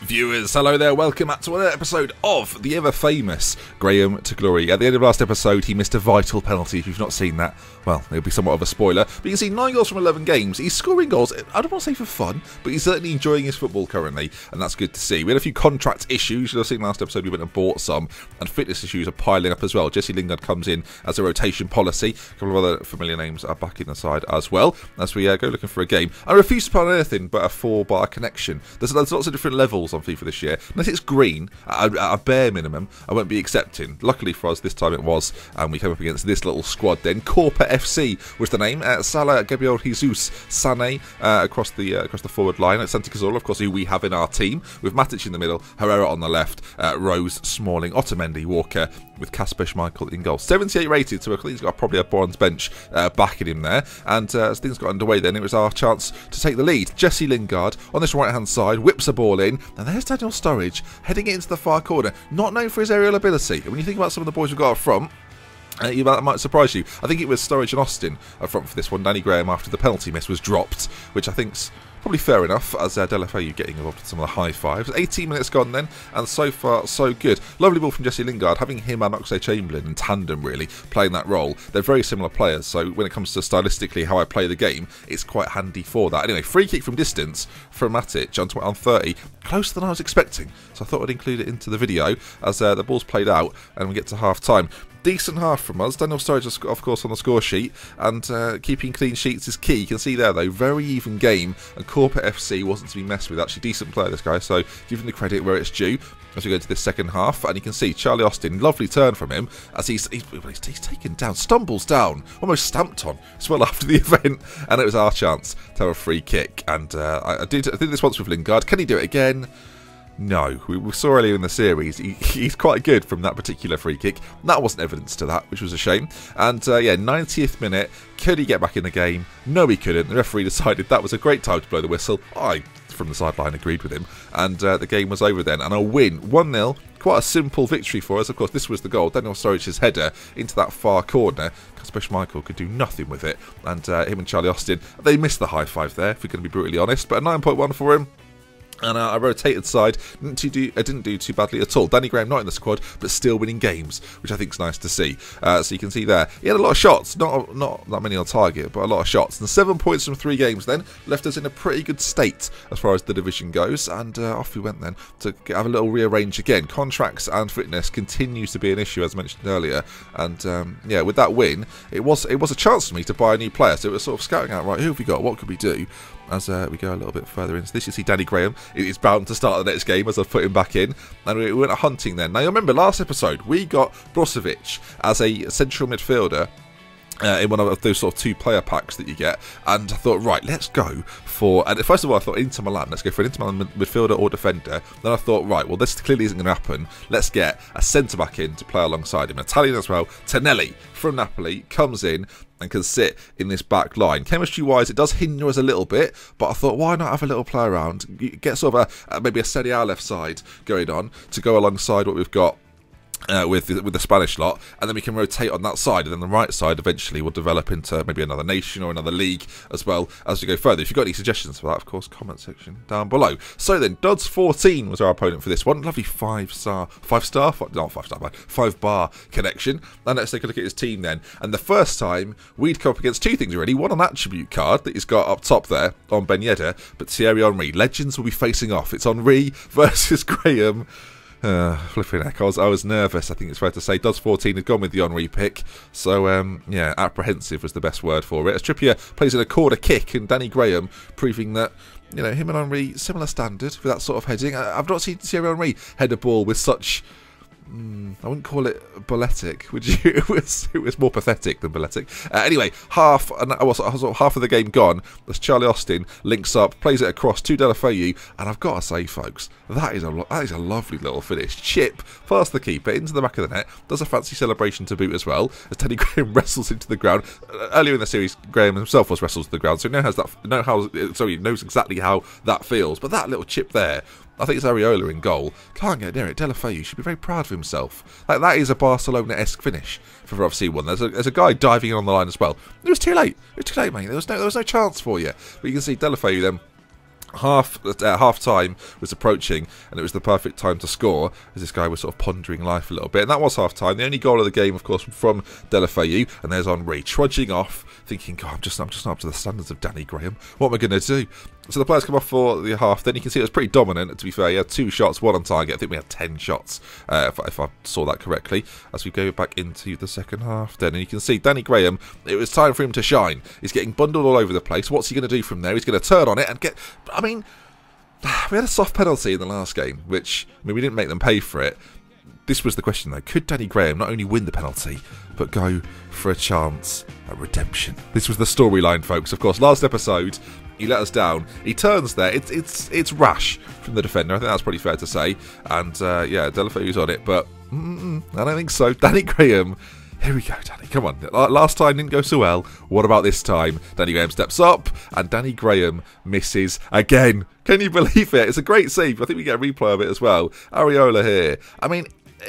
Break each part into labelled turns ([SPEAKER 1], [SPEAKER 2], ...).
[SPEAKER 1] Viewers, hello there, welcome back to another episode of the ever-famous Graham to Glory. At the end of last episode, he missed a vital penalty. If you've not seen that, well, it'll be somewhat of a spoiler. But you can see 9 goals from 11 games. He's scoring goals, I don't want to say for fun, but he's certainly enjoying his football currently, and that's good to see. We had a few contract issues. You'll have seen last episode we went and bought some, and fitness issues are piling up as well. Jesse Lingard comes in as a rotation policy. A couple of other familiar names are back in the side as well, as we go looking for a game. I refuse to play on anything but a 4-bar connection. There's lots of different levels on FIFA this year. Unless it's green, at a bare minimum, I won't be accepting. Luckily for us, this time it was, and we came up against this little squad then. Corpa FC was the name. Salah, Gabriel Jesus, Sané across the forward line. Santi Cazorla, of course, who we have in our team, with Matic in the middle, Herrera on the left, Rose, Smalling, Otamendi, Walker, with Kasper Schmeichel in goal. 78 rated, so I think he's got probably a bronze bench backing him there. And as things got underway then, it was our chance to take the lead. Jesse Lingard on this right-hand side, whips a ball in, and there's Daniel Sturridge heading it into the far corner, not known for his aerial ability. And when you think about some of the boys we've got up front, that might surprise you. I think it was Sturridge and Austin up front for this one. Danny Graham, after the penalty miss, was dropped, which I think's probably fair enough, as Delafeu getting involved in some of the high fives. 18 minutes gone then, and so far so good. Lovely ball from Jesse Lingard, having him and Oxlade-Chamberlain in tandem really, playing that role. They're very similar players, so when it comes to stylistically how I play the game, it's quite handy for that. Anyway, free kick from distance from Matic on 30, closer than I was expecting, so I thought I'd include it into the video as the ball's played out and we get to half time. Decent half from us. Daniel Sturridge, of course, on the score sheet, and keeping clean sheets is key. You can see there, though, very even game, and Corpa FC wasn't to be messed with. Actually, decent player, this guy, so give him the credit where it's due as we go into this second half. And you can see Charlie Austin, lovely turn from him, as he's taken down, stumbles down, almost stamped on as well after the event, and it was our chance to have a free kick. And I did this once with Lingard. Can he do it again? No, we saw earlier in the series, he's quite good from that particular free kick. That wasn't evidence to that, which was a shame. And yeah, 90th minute, could he get back in the game? No, he couldn't. The referee decided that was a great time to blow the whistle. I, from the sideline, agreed with him. And the game was over then. And a win, 1-0. Quite a simple victory for us. Of course, this was the goal. Daniel Sturridge's header into that far corner. Kasper Schmeichel could do nothing with it. And him and Charlie Austin, they missed the high five there, if we're going to be brutally honest. But a 9.1 for him. And I rotated side, didn't do too badly at all. Danny Graham not in the squad, but still winning games, which I think is nice to see. So you can see there, he had a lot of shots, not that many on target, but a lot of shots. And 7 points from 3 games then left us in a pretty good state as far as the division goes. And off we went then to have a little rearrange again. Contracts and fitness continues to be an issue, as mentioned earlier. And yeah, with that win, it was a chance for me to buy a new player. So it was sort of scouting out, right, who have we got? What could we do? As we go a little bit further into this, you see Danny Graham is bound to start the next game as I've put him back in. And we went hunting then. Now, you remember last episode, we got Brozovic as a central midfielder in one of those sort of 2-player packs that you get, and I thought, right, let's go for, and first of all I thought Inter Milan, let's go for an Inter Milan midfielder or defender. Then I thought, right, well, this clearly isn't going to happen, let's get a centre-back in to play alongside him. Italian as well, Tonelli from Napoli comes in and can sit in this back line. Chemistry-wise, it does hinder us a little bit, but I thought, why not have a little play around, get sort of maybe a Serie A left side going on to go alongside what we've got with the Spanish lot, and then we can rotate on that side, and then the right side eventually will develop into maybe another nation or another league as well as we go further. If you've got any suggestions for that, of course, comment section down below. So then, Duds 14 was our opponent for this one. Lovely 5-bar connection. And let's take a look at his team then. And the first time, we'd come up against 2 things already. One, an attribute card that he's got up top there on Ben Yedder, but Thierry Henry. Legends will be facing off. It's Henry versus Graham. Flipping heck, I was nervous, I think it's fair to say. Duds 14 had gone with the Henry pick, so yeah, apprehensive was the best word for it. As Trippier plays in a corner kick, and Danny Graham proving that, you know, him and Henry, similar standard for that sort of heading. I've not seen Thierry Henry head a ball with such, I wouldn't call it balletic, would you? It was more pathetic than balletic. Anyway, half of the game gone as Charlie Austin links up, plays it across to Delafeu, and I've got to say, folks, that is a lovely little finish. Chip past the keeper into the back of the net, does a fancy celebration to boot as well, as Teddy Graham wrestles into the ground. Earlier in the series, Graham himself was wrestled to the ground, so he knows exactly how that feels. But that little chip there, I think it's Areola in goal. Can't get near it. Delafeu should be very proud of himself. Like, that is a Barcelona-esque finish for FC one. There's a guy diving in on the line as well. It was too late. It was too late, mate. There was no chance for you. But you can see Delafeu then half time was approaching, and it was the perfect time to score as this guy was sort of pondering life a little bit. And that was half time. The only goal of the game, of course, from Deulofeu, and there's Henry trudging off, thinking, God, I'm just not up to the standards of Danny Graham. What am I going to do? So the players come off for the half. Then you can see it was pretty dominant, to be fair. He had 2 shots, 1 on target. I think we had 10 shots, if I saw that correctly, as we go back into the second half then. And you can see Danny Graham, it was time for him to shine. He's getting bundled all over the place. What's he going to do from there? He's going to turn on it and get... I mean, we had a soft penalty in the last game, which, I mean, we didn't make them pay for it. This was the question, though. Could Danny Graham not only win the penalty, but go for a chance at redemption? This was the storyline, folks. Of course, last episode, he let us down. He turns there. It's rash from the defender. I think that's pretty fair to say. And, yeah, Deulofeu's on it, but I don't think so. Danny Graham... Here we go, Danny. Come on. Last time didn't go so well. What about this time? Danny Graham steps up, and Danny Graham misses again. Can you believe it? It's a great save. I think we get a replay of it as well. Areola here. I mean,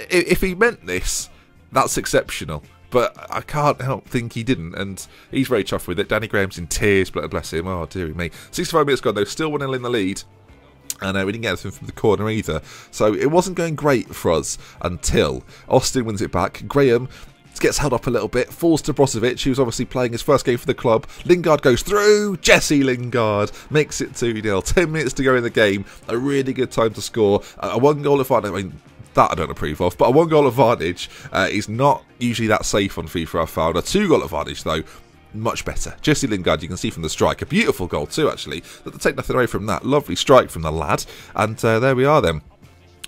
[SPEAKER 1] if he meant this, that's exceptional. But I can't help think he didn't, and he's very chuffed with it. Danny Graham's in tears, bless him. Oh, dearie me. 65 minutes gone, though. Still 1-0 in the lead. And we didn't get anything from the corner either. So it wasn't going great for us until Austin wins it back. Graham gets held up a little bit, falls to Brozovic, who's obviously playing his first game for the club. Lingard goes through. Jesse Lingard makes it 2-0. 10 minutes to go in the game. A really good time to score. A 1-goal advantage. I mean, that I don't approve of, but a 1-goal advantage is not usually that safe on FIFA, I've found. A 2-goal advantage, though, much better. Jesse Lingard, you can see from the strike. A beautiful goal, too, actually. Take nothing away from that. Lovely strike from the lad. And there we are, then.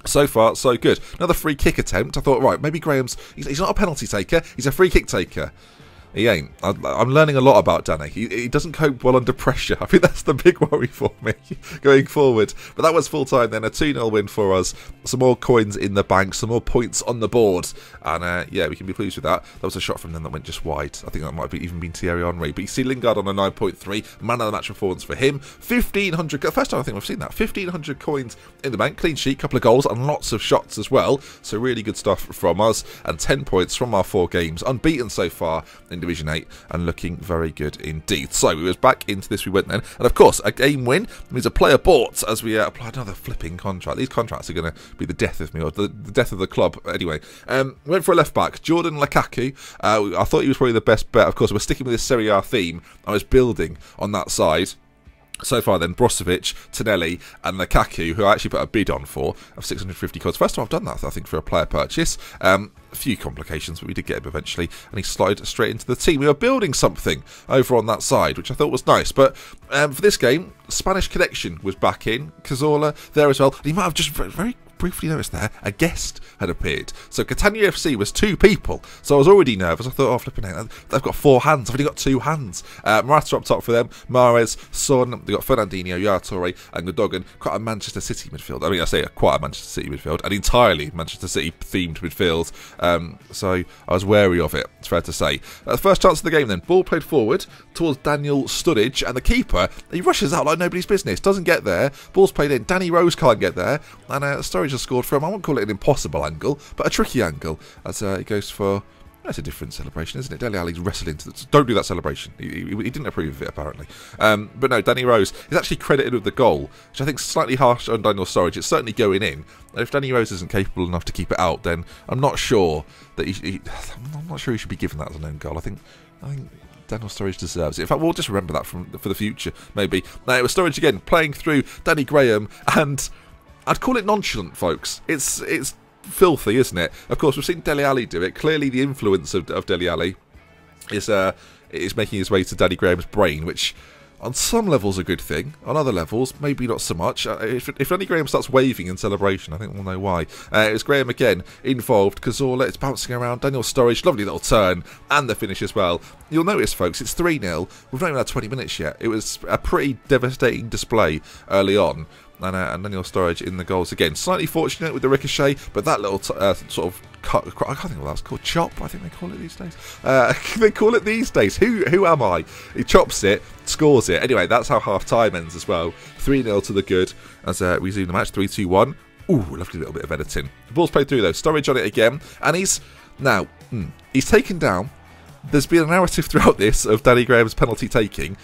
[SPEAKER 1] So far, so good. Another free kick attempt. I thought, right, maybe Graham's... He's not a penalty taker. He's a free kick taker. He ain't. I'm learning a lot about Danny. He doesn't cope well under pressure. I think that's the big worry for me going forward. But that was full time then. A 2-0 win for us. Some more coins in the bank. Some more points on the board. And yeah, we can be pleased with that. That was a shot from them that went just wide. I think that might have even been Thierry Henry. But you see Lingard on a 9.3. Man of the match performance for him. 1,500. First time I think we've seen that. 1,500 coins in the bank. Clean sheet. Couple of goals and lots of shots as well. So really good stuff from us. And 10 points from our 4 games. Unbeaten so far in Division 8 and looking very good indeed. So we was back into this we went then, and of course a game win means a player bought as we apply another flipping contract. These contracts are going to be the death of me, or the death of the club anyway. Went for a left back, Jordan Lukaku. I thought he was probably the best bet. Of course, we're sticking with this Serie A theme. I was building on that side. So far then, Brozovic, Tonelli and Lukaku, who I actually put a bid on for, of 650 coins. First time I've done that, I think, for a player purchase. A few complications, but we did get him eventually, and he slid straight into the team. We were building something over on that side, which I thought was nice. But for this game, Spanish Connection was back in. Cazorla there as well. And you might have just very briefly noticed there, a guest had appeared. So Catania FC was 2 people. So I was already nervous. I thought, oh, flipping out, they've got 4 hands. I've only got 2 hands. Morata up top for them. Mahrez, Son, they've got Fernandinho, Yaya Toure and Gundogan. Quite a Manchester City midfield. I mean, I say quite a Manchester City midfield. An entirely Manchester City themed midfield. So I was wary of it, it's fair to say. First chance of the game then. Ball played forward towards Daniel Sturridge, and the keeper, he rushes out like nobody's business. Doesn't get there. Ball's played in. Danny Rose can't get there. And Sturridge has scored for him. I won't call it an impossible angle, but a tricky angle as he goes for... That's a different celebration, isn't it? Dele Alli's wrestling into the... Don't do that celebration. He didn't approve of it, apparently. But no, Danny Rose is actually credited with the goal, which I think is slightly harsh on Daniel Sturridge. It's certainly going in. And if Danny Rose isn't capable enough to keep it out, then I'm not sure that I'm not sure he should be given that as an own goal. I think Daniel Sturridge deserves it. In fact, we'll just remember that for the future, maybe. Now, it was Sturridge again, playing through Danny Graham, and I'd call it nonchalant, folks. It's filthy, isn't it? Of course, we've seen Dele Alli do it. Clearly, the influence of Dele Alli is making his way to Danny Graham's brain, which on some levels a good thing. On other levels, maybe not so much. If Danny Graham starts waving in celebration, I think we'll know why. It was Graham again, involved. Cazorla, it's bouncing around. Daniel Sturridge, lovely little turn, and the finish as well. You'll notice, folks, it's 3-0. We've not even had 20 minutes yet. It was a pretty devastating display early on. And Daniel Sturridge in the goals again. Slightly fortunate with the ricochet, but that little sort of cut, I can't think what that's called. Chop, I think they call it these days. They call it these days. Who am I? He chops it, scores it. Anyway, that's how half time ends as well. 3-0 to the good as we resume the match. 3-2-1. Ooh, lovely little bit of editing. The ball's played through though. Sturridge on it again, and he's taken down. There's been a narrative throughout this of Danny Graham's penalty taking.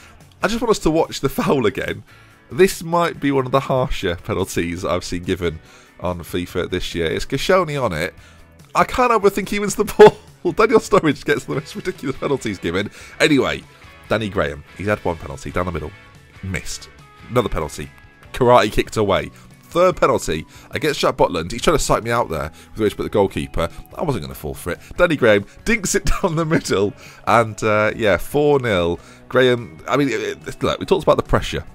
[SPEAKER 1] I just want us to watch the foul again. this might be one of the harsher penalties I've seen given on FIFA this year. It's Koscielny on it. I can't help but think he wins the ball. Daniel Sturridge gets the most ridiculous penalties given. Anyway, Danny Graham, he's had one penalty down the middle. Missed. Another penalty. Karate kicked away. Third penalty against Jack Butland. He's trying to psych me out there with which, but the goalkeeper, I wasn't going to fall for it. Danny Graham dinks it down the middle. And, yeah, 4-0. Graham, I mean, look, we talked about the pressure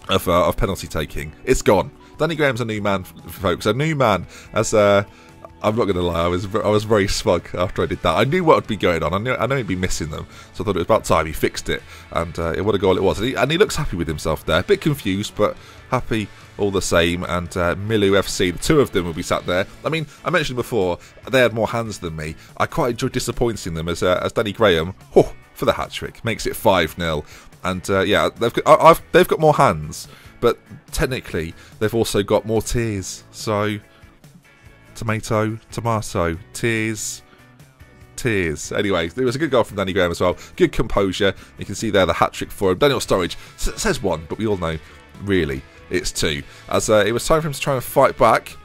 [SPEAKER 1] of penalty taking. It's gone. Danny Graham's a new man, folks. A new man. As I'm not going to lie, I was very smug after I did that. I knew what would be going on. I know he'd be missing them, so I thought it was about time he fixed it. And what a goal it was. And he looks happy with himself there. A bit confused, but happy all the same. And Milu FC, the two of them will be sat there. I mean, I mentioned before, they had more hands than me. I quite enjoyed disappointing them as Danny Graham, for the hat-trick, makes it 5-0. And yeah, they've got more hands, but technically they've also got more tears. So tomato, tears. Anyway, it was a good goal from Danny Graham as well. Good composure. You can see there the hat-trick for him. Daniel Sturridge says 1, but we all know, really, it's 2. As it was time for him to try and fight back.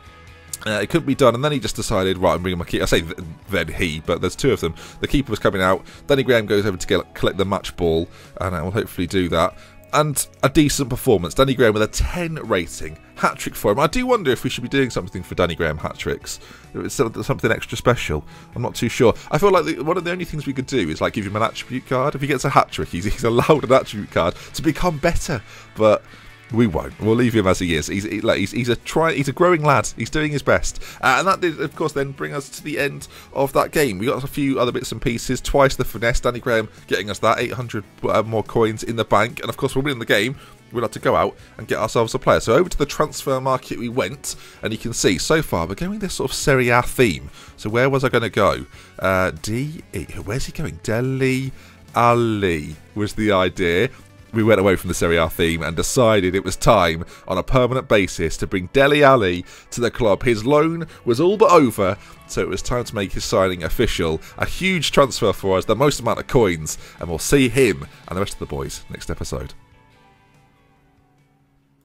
[SPEAKER 1] It couldn't be done, and then he just decided, right, I'm bringing my keeper. I say then he, but there's two of them. The keeper was coming out. Danny Graham goes over to collect the match ball, and I will hopefully do that. And a decent performance. Danny Graham with a 10 rating. Hat-trick for him. I do wonder if we should be doing something for Danny Graham hat-tricks. It's something extra special. I'm not too sure. I feel like one of the only things we could do is like give him an attribute card. If he gets a hat-trick, he's allowed an attribute card to become better. But we won't. We'll leave him as he is. He's a growing lad. He's doing his best. And that did, of course, then bring us to the end of that game. We got a few other bits and pieces. Twice the finesse. Danny Graham getting us that 800 more coins in the bank. And of course, we're winning the game. We'll have to go out and get ourselves a player. So over to the transfer market we went. And you can see, so far, we're going this sort of Serie A theme. So where was I going to go? Where's he going? Dele Alli was the idea. We went away from the Serie A theme and decided it was time on a permanent basis to bring Dele Alli to the club. His loan was all but over, so it was time to make his signing official. A huge transfer for us, the most amount of coins, and we'll see him and the rest of the boys next episode.